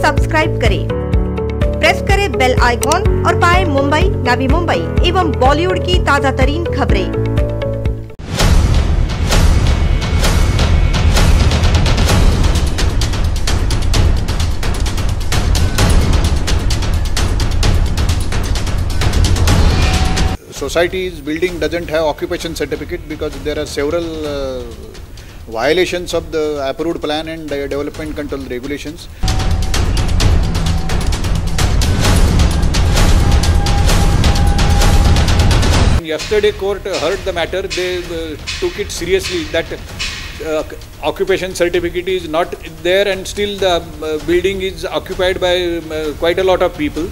Subscribe करें, press करें bell icon और पाएं मुंबई, नवी मुंबई एवं बॉलीवुड की ताजा तरीन खबरें। Society's building doesn't have occupation certificate because there are several violations of the approved plan and development control regulations. Yesterday court heard the matter. They took it seriously that occupation certificate is not there and still the building is occupied by quite a lot of people.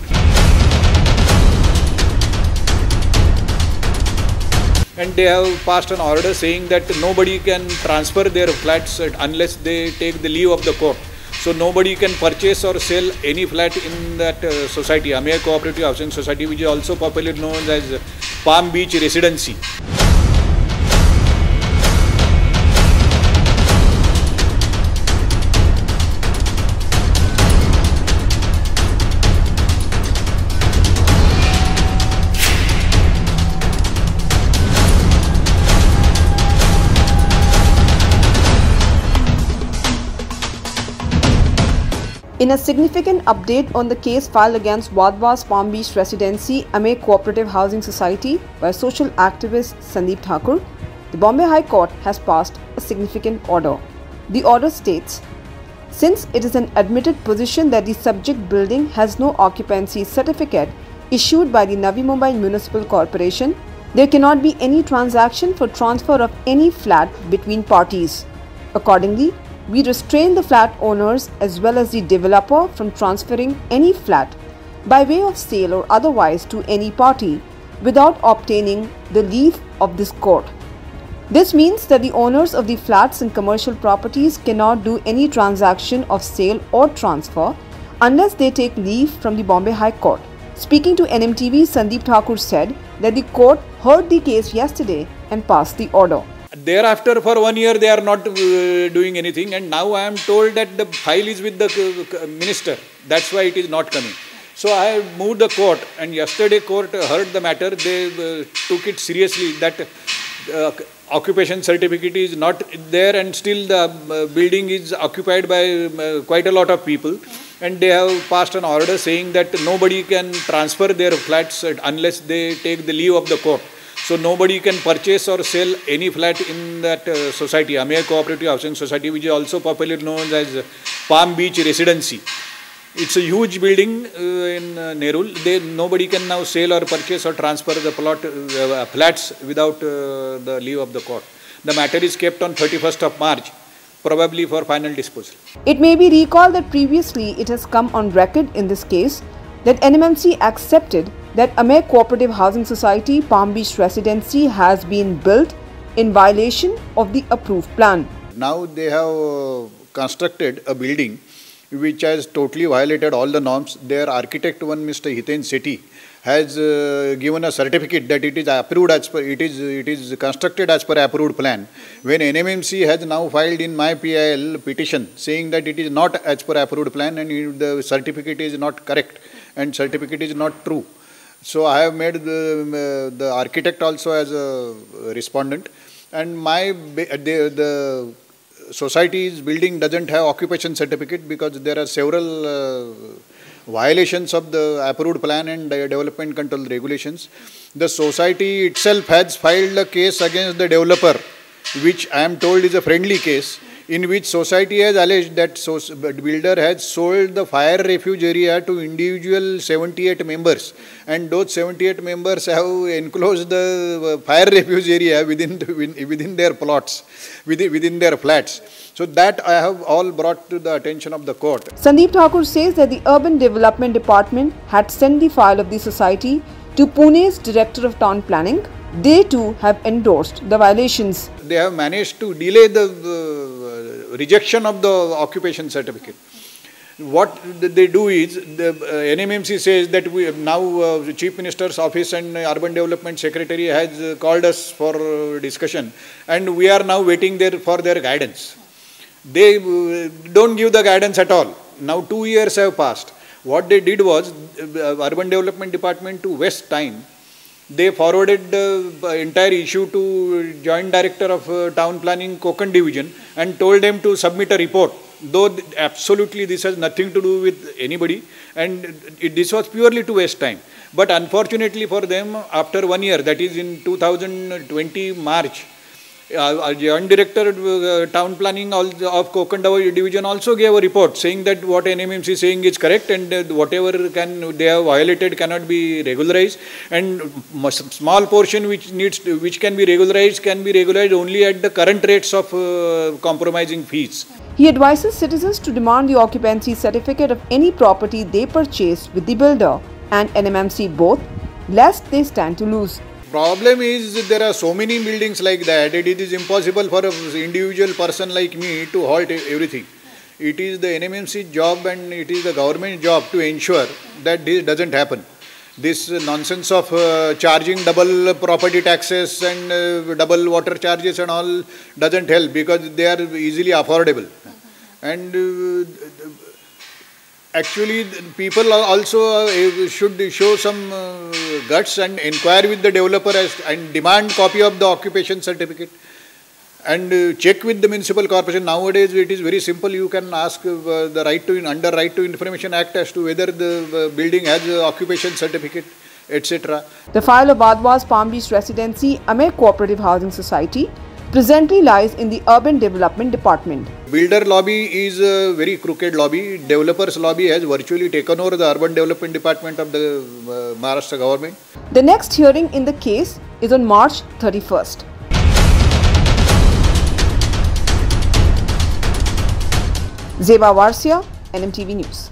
And they have passed an order saying that nobody can transfer their flats unless they take the leave of the court. So nobody can purchase or sell any flat in that society, Amer Cooperative Housing Society, which is also popularly known as Palm Beach Residency. In a significant update on the case filed against Wadhwa's Palm Beach Residency, Amer Cooperative Housing Society by social activist Sandeep Thakur, the Bombay High Court has passed a significant order. The order states, since it is an admitted position that the subject building has no occupancy certificate issued by the Navi Mumbai Municipal Corporation, there cannot be any transaction for transfer of any flat between parties. Accordingly, we restrain the flat owners as well as the developer from transferring any flat by way of sale or otherwise to any party without obtaining the leave of this court. This means that the owners of the flats and commercial properties cannot do any transaction of sale or transfer unless they take leave from the Bombay High Court. Speaking to NMTV, Sandeep Thakur said that the court heard the case yesterday and passed the order. Thereafter, for 1 year, they are not doing anything, and now I am told that the file is with the minister. That's why it is not coming. So I have moved the court, and yesterday court heard the matter. They took it seriously that occupation certificate is not there, and still the building is occupied by quite a lot of people. And they have passed an order saying that nobody can transfer their flats unless they take the leave of the court. So nobody can purchase or sell any flat in that society, Amer Cooperative Housing Society, which is also popularly known as Palm Beach Residency. It's a huge building in Nerul. Nobody can now sell or purchase or transfer the flats without the leave of the court. The matter is kept on 31st of March, probably for final disposal. It may be recalled that previously it has come on record in this case that NMMC accepted that Amer Cooperative Housing Society Palm Beach Residency has been built in violation of the approved plan. Now they have constructed a building which has totally violated all the norms. Their architect, one Mr. Hiten Sethi, has given a certificate that it is approved as per, it is constructed as per approved plan. When NMMC has now filed in my PIL petition saying that it is not as per approved plan and the certificate is not correct and certificate is not true. So I have made the architect also as a respondent, and the society's building doesn't have occupation certificate because there are several violations of the approved plan and development control regulations. The society itself has filed a case against the developer, which I am told is a friendly case, in which society has alleged that builder has sold the fire refuge area to individual 78 members, and those 78 members have enclosed the fire refuge area within their plots, within their flats. So that I have all brought to the attention of the court. Sandeep Thakur says that the Urban Development Department had sent the file of the society to Pune's Director of Town Planning. They too have endorsed the violations. They have managed to delay the rejection of the occupation certificate. What they do is, the NMMC says that now Chief Minister's Office and Urban Development Secretary has called us for discussion, and we are now waiting there for their guidance. They don't give the guidance at all. Now 2 years have passed. What they did was, Urban Development Department to West Time, they forwarded the entire issue to Joint Director of Town Planning Konkan Division and told them to submit a report. Though absolutely this has nothing to do with anybody, and this was purely to waste time. But unfortunately for them, after 1 year, that is in 2020 March, Joint Director Town Planning of Konkan Division also gave a report saying that what NMMC is saying is correct, and whatever they have violated cannot be regularized, and small portion which can be regularized only at the current rates of compromising fees. He advises citizens to demand the occupancy certificate of any property they purchase with the builder and NMMC both, lest they stand to lose. Problem is there are so many buildings like that, it is impossible for an individual person like me to halt everything. It is the NMMC job and it is the government job to ensure that this doesn't happen. This nonsense of charging double property taxes and double water charges and all doesn't help, because they are easily affordable. And actually people also should show some guts and inquire with the developer and demand copy of the occupation certificate and check with the municipal corporation. Nowadays it is very simple. You can ask the under Right to Information Act as to whether the building has occupation certificate, etc. The file of Wadhwa's Palm Beach Residency Amey Cooperative Housing Society presently lies in the Urban Development Department. Builder lobby is a very crooked lobby. Developers lobby has virtually taken over the Urban Development Department of the Maharashtra government. The next hearing in the case is on March 31st. Zeba Warsia, NMTV News.